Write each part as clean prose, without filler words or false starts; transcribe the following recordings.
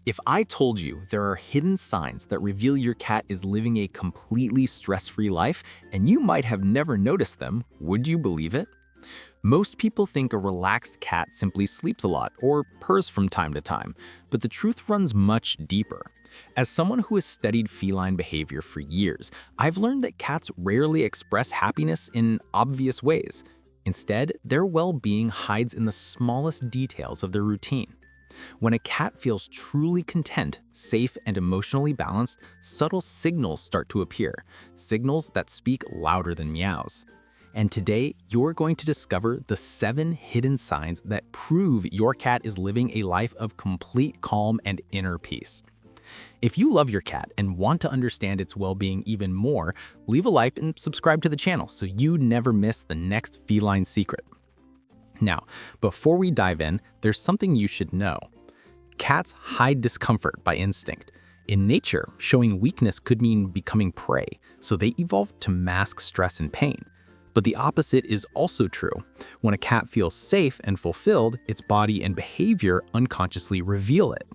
If I told you there are hidden signs that reveal your cat is living a completely stress-free life and you might have never noticed them, would you believe it? Most people think a relaxed cat simply sleeps a lot or purrs from time to time, but the truth runs much deeper. As someone who has studied feline behavior for years, I've learned that cats rarely express happiness in obvious ways. Instead, their well-being hides in the smallest details of their routine. When a cat feels truly content, safe, and emotionally balanced, subtle signals start to appear, signals that speak louder than meows. And today, you're going to discover the 7 hidden signs that prove your cat is living a life of complete calm and inner peace. If you love your cat and want to understand its well-being even more, leave a like and subscribe to the channel so you never miss the next feline secret. Now, before we dive in, there's something you should know. Cats hide discomfort by instinct. In nature, showing weakness could mean becoming prey, so they evolved to mask stress and pain. But the opposite is also true. When a cat feels safe and fulfilled, its body and behavior unconsciously reveal it.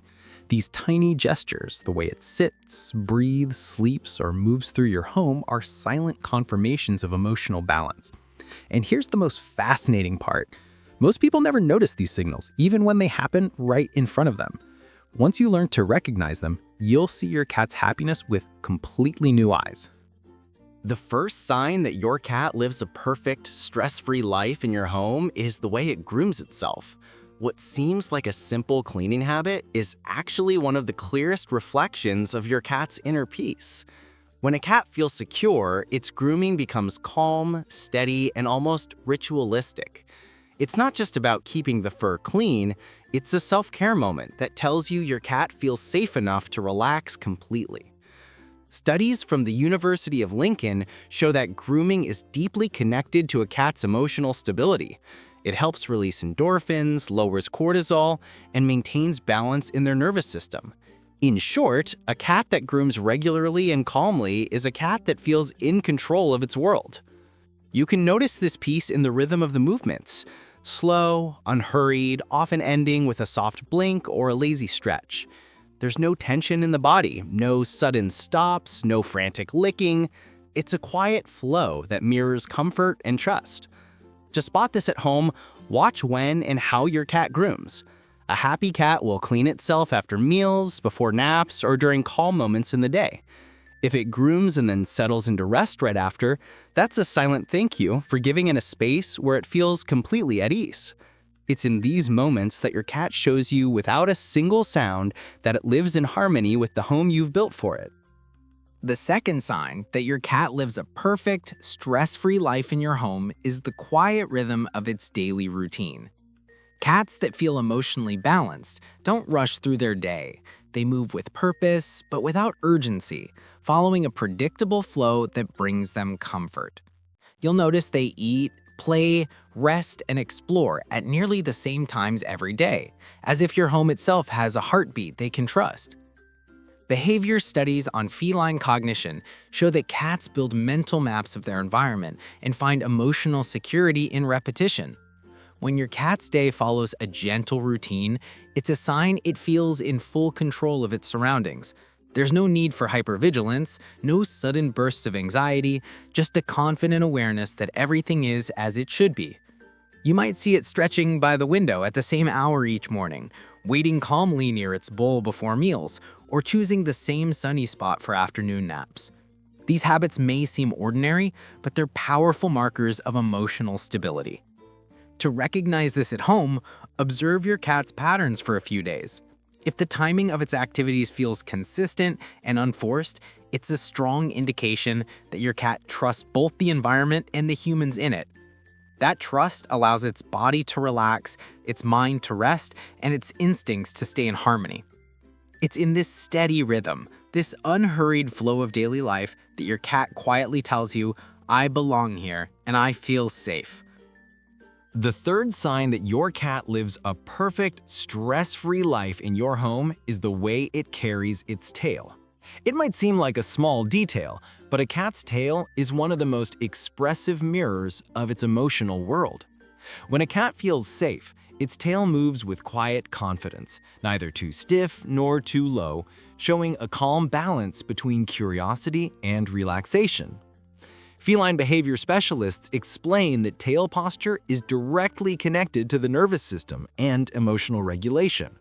These tiny gestures, the way it sits, breathes, sleeps, or moves through your home, are silent confirmations of emotional balance. And here's the most fascinating part. Most people never notice these signals, even when they happen right in front of them. Once you learn to recognize them, you'll see your cat's happiness with completely new eyes. The first sign that your cat lives a perfect, stress-free life in your home is the way it grooms itself. What seems like a simple cleaning habit is actually one of the clearest reflections of your cat's inner peace. When a cat feels secure, its grooming becomes calm, steady, and almost ritualistic. It's not just about keeping the fur clean, it's a self-care moment that tells you your cat feels safe enough to relax completely. Studies from the University of Lincoln show that grooming is deeply connected to a cat's emotional stability. It helps release endorphins, lowers cortisol, and maintains balance in their nervous system. In short, a cat that grooms regularly and calmly is a cat that feels in control of its world. You can notice this peace in the rhythm of the movements. Slow, unhurried, often ending with a soft blink or a lazy stretch. There's no tension in the body, no sudden stops, no frantic licking. It's a quiet flow that mirrors comfort and trust. To spot this at home, watch when and how your cat grooms. A happy cat will clean itself after meals, before naps, or during calm moments in the day. If it grooms and then settles into rest right after, that's a silent thank you for giving it a space where it feels completely at ease. It's in these moments that your cat shows you without a single sound that it lives in harmony with the home you've built for it. The second sign that your cat lives a perfect, stress-free life in your home is the quiet rhythm of its daily routine. Cats that feel emotionally balanced don't rush through their day. They move with purpose, but without urgency, following a predictable flow that brings them comfort. You'll notice they eat, play, rest, and explore at nearly the same times every day, as if your home itself has a heartbeat they can trust. Behavior studies on feline cognition show that cats build mental maps of their environment and find emotional security in repetition. When your cat's day follows a gentle routine, it's a sign it feels in full control of its surroundings. There's no need for hypervigilance, no sudden bursts of anxiety, just a confident awareness that everything is as it should be. You might see it stretching by the window at the same hour each morning, waiting calmly near its bowl before meals, or choosing the same sunny spot for afternoon naps. These habits may seem ordinary, but they're powerful markers of emotional stability. To recognize this at home, observe your cat's patterns for a few days. If the timing of its activities feels consistent and unforced, it's a strong indication that your cat trusts both the environment and the humans in it. That trust allows its body to relax, its mind to rest, and its instincts to stay in harmony. It's in this steady rhythm, this unhurried flow of daily life, that your cat quietly tells you, "I belong here and I feel safe." The third sign that your cat lives a perfect, stress-free life in your home is the way it carries its tail. It might seem like a small detail, but a cat's tail is one of the most expressive mirrors of its emotional world. When a cat feels safe, Its tail moves with quiet confidence, neither too stiff nor too low, showing a calm balance between curiosity and relaxation. Feline behavior specialists explain that tail posture is directly connected to the nervous system and emotional regulation.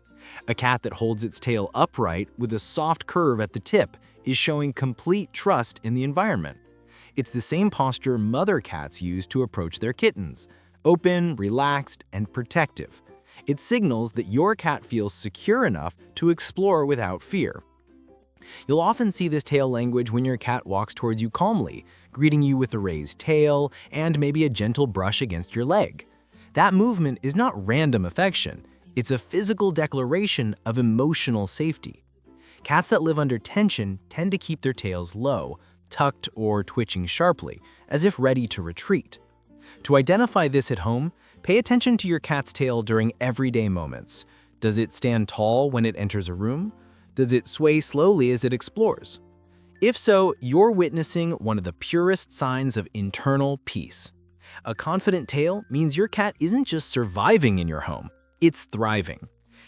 A cat that holds its tail upright with a soft curve at the tip is showing complete trust in the environment. It's the same posture mother cats use to approach their kittens, open, relaxed, and protective. It signals that your cat feels secure enough to explore without fear. You'll often see this tail language when your cat walks towards you calmly, greeting you with a raised tail and maybe a gentle brush against your leg. That movement is not random affection, it's a physical declaration of emotional safety. Cats that live under tension tend to keep their tails low, tucked or twitching sharply, as if ready to retreat. To identify this at home, pay attention to your cat's tail during everyday moments. Does it stand tall when it enters a room? Does it sway slowly as it explores? If so, you're witnessing one of the purest signs of internal peace. A confident tail means your cat isn't just surviving in your home, it's thriving.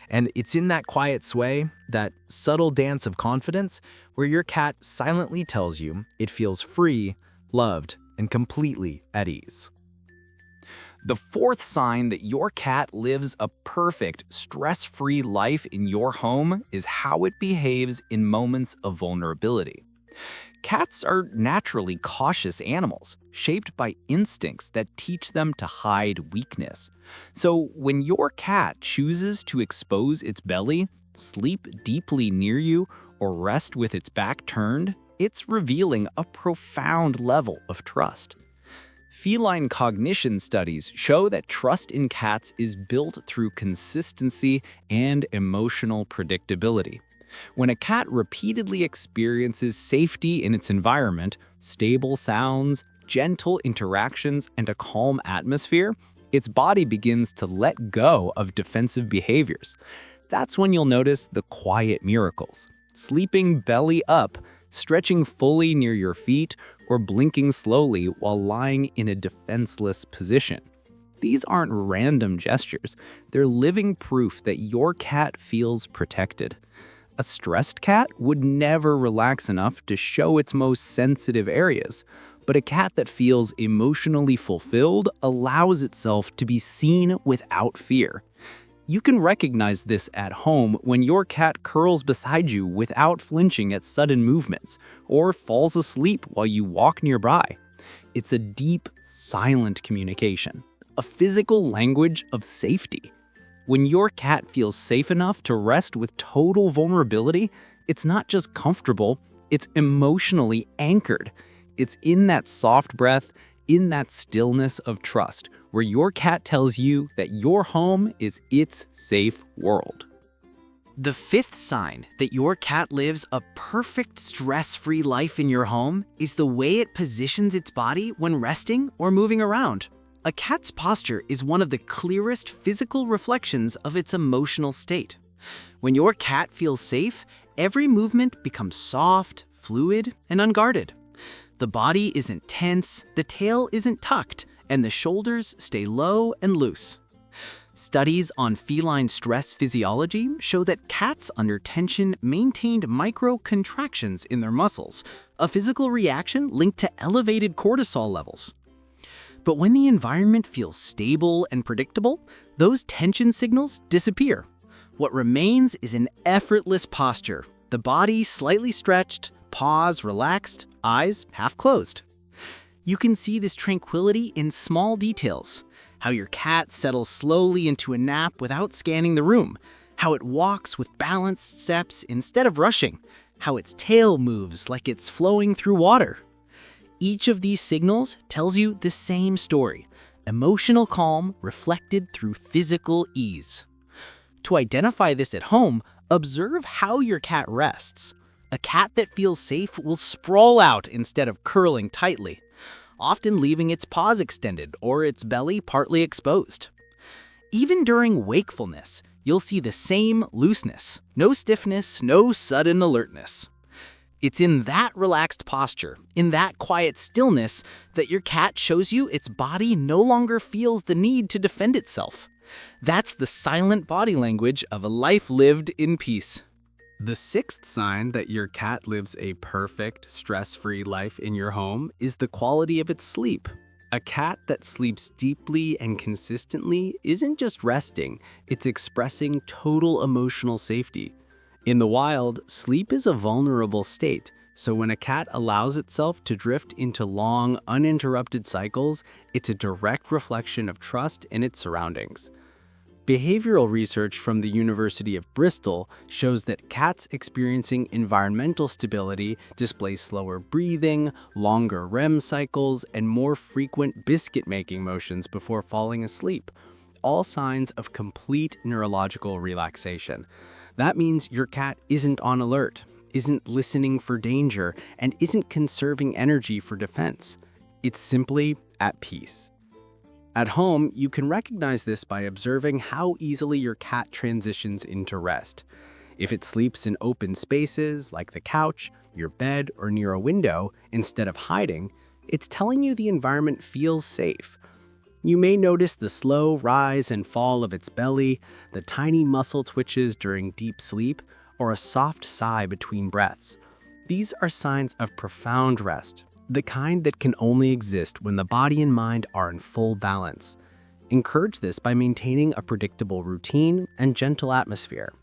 And it's in that quiet sway, that subtle dance of confidence, where your cat silently tells you it feels free, loved, and completely at ease. The fourth sign that your cat lives a perfect, stress-free life in your home is how it behaves in moments of vulnerability. Cats are naturally cautious animals, shaped by instincts that teach them to hide weakness. So when your cat chooses to expose its belly, sleep deeply near you, or rest with its back turned, it's revealing a profound level of trust. Feline cognition studies show that trust in cats is built through consistency and emotional predictability. When a cat repeatedly experiences safety in its environment, stable sounds, gentle interactions, and a calm atmosphere, its body begins to let go of defensive behaviors. That's when you'll notice the quiet miracles: sleeping belly up, stretching fully near your feet, or blinking slowly while lying in a defenseless position. These aren't random gestures, they're living proof that your cat feels protected. A stressed cat would never relax enough to show its most sensitive areas, but a cat that feels emotionally fulfilled allows itself to be seen without fear. You can recognize this at home when your cat curls beside you without flinching at sudden movements, or falls asleep while you walk nearby. It's a deep, silent communication, a physical language of safety. When your cat feels safe enough to rest with total vulnerability, it's not just comfortable, it's emotionally anchored. It's in that soft breath, in that stillness of trust, where your cat tells you that your home is its safe world. The fifth sign that your cat lives a perfect stress-free life in your home is the way it positions its body when resting or moving around. A cat's posture is one of the clearest physical reflections of its emotional state. When your cat feels safe, every movement becomes soft, fluid, and unguarded. The body isn't tense, the tail isn't tucked, and the shoulders stay low and loose. Studies on feline stress physiology show that cats under tension maintained micro-contractions in their muscles, a physical reaction linked to elevated cortisol levels. But when the environment feels stable and predictable, those tension signals disappear. What remains is an effortless posture, the body slightly stretched, paws relaxed, eyes half closed. You can see this tranquility in small details: how your cat settles slowly into a nap without scanning the room, how it walks with balanced steps instead of rushing, how its tail moves like it's flowing through water. Each of these signals tells you the same story: emotional calm reflected through physical ease. To identify this at home, observe how your cat rests. A cat that feels safe will sprawl out instead of curling tightly, often leaving its paws extended or its belly partly exposed. Even during wakefulness, you'll see the same looseness, no stiffness, no sudden alertness. It's in that relaxed posture, in that quiet stillness, that your cat shows you its body no longer feels the need to defend itself. That's the silent body language of a life lived in peace. The sixth sign that your cat lives a perfect, stress-free life in your home is the quality of its sleep. A cat that sleeps deeply and consistently isn't just resting, it's expressing total emotional safety. In the wild, sleep is a vulnerable state, so when a cat allows itself to drift into long, uninterrupted cycles, it's a direct reflection of trust in its surroundings. Behavioral research from the University of Bristol shows that cats experiencing environmental stability display slower breathing, longer REM cycles, and more frequent biscuit-making motions before falling asleep, all signs of complete neurological relaxation. That means your cat isn't on alert, isn't listening for danger, and isn't conserving energy for defense. It's simply at peace. At home, you can recognize this by observing how easily your cat transitions into rest. If it sleeps in open spaces like the couch, your bed, or near a window instead of hiding, it's telling you the environment feels safe. You may notice the slow rise and fall of its belly, the tiny muscle twitches during deep sleep, or a soft sigh between breaths. These are signs of profound rest, the kind that can only exist when the body and mind are in full balance. Encourage this by maintaining a predictable routine and gentle atmosphere.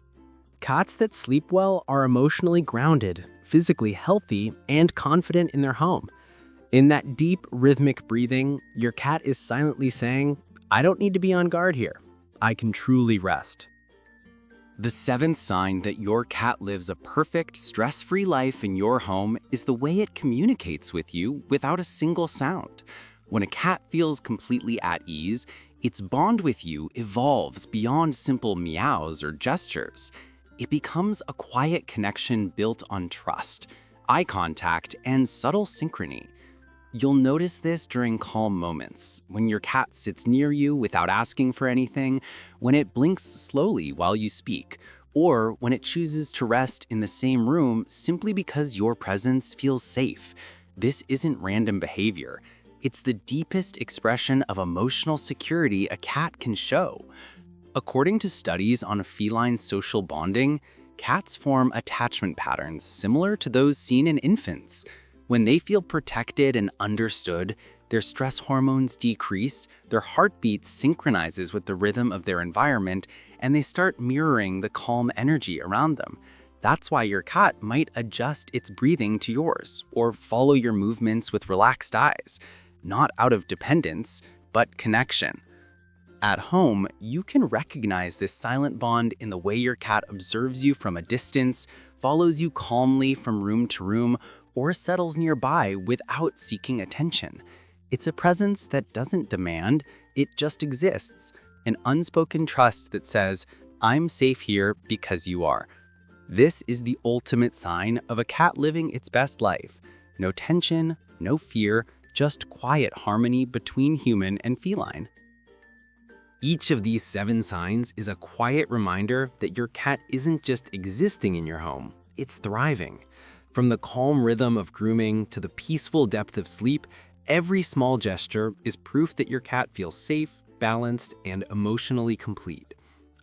Cats that sleep well are emotionally grounded, physically healthy, and confident in their home. In that deep, rhythmic breathing, your cat is silently saying, "I don't need to be on guard here. I can truly rest." The seventh sign that your cat lives a perfect, stress-free life in your home is the way it communicates with you without a single sound. When a cat feels completely at ease, its bond with you evolves beyond simple meows or gestures. It becomes a quiet connection built on trust, eye contact, and subtle synchrony. You'll notice this during calm moments, when your cat sits near you without asking for anything, when it blinks slowly while you speak, or when it chooses to rest in the same room simply because your presence feels safe. This isn't random behavior. It's the deepest expression of emotional security a cat can show. According to studies on feline social bonding, cats form attachment patterns similar to those seen in infants. When they feel protected and understood, their stress hormones decrease, their heartbeat synchronizes with the rhythm of their environment, and they start mirroring the calm energy around them. That's why your cat might adjust its breathing to yours, or follow your movements with relaxed eyes, not out of dependence, but connection. At home, you can recognize this silent bond in the way your cat observes you from a distance, follows you calmly from room to room, or settles nearby without seeking attention. It's a presence that doesn't demand, it just exists, an unspoken trust that says, "I'm safe here because you are." This is the ultimate sign of a cat living its best life. No tension, no fear, just quiet harmony between human and feline. Each of these 7 signs is a quiet reminder that your cat isn't just existing in your home, it's thriving. From the calm rhythm of grooming to the peaceful depth of sleep, every small gesture is proof that your cat feels safe, balanced, and emotionally complete.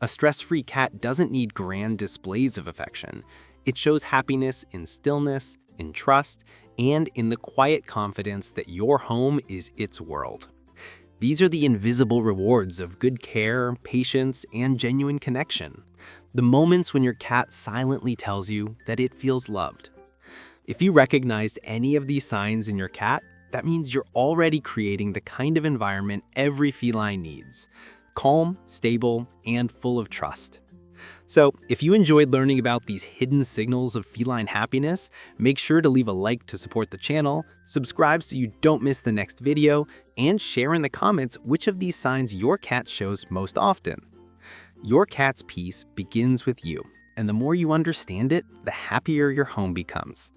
A stress-free cat doesn't need grand displays of affection. It shows happiness in stillness, in trust, and in the quiet confidence that your home is its world. These are the invisible rewards of good care, patience, and genuine connection. The moments when your cat silently tells you that it feels loved. If you recognized any of these signs in your cat, that means you're already creating the kind of environment every feline needs: calm, stable, and full of trust. So, if you enjoyed learning about these hidden signals of feline happiness, make sure to leave a like to support the channel, subscribe so you don't miss the next video, and share in the comments which of these signs your cat shows most often. Your cat's peace begins with you, and the more you understand it, the happier your home becomes.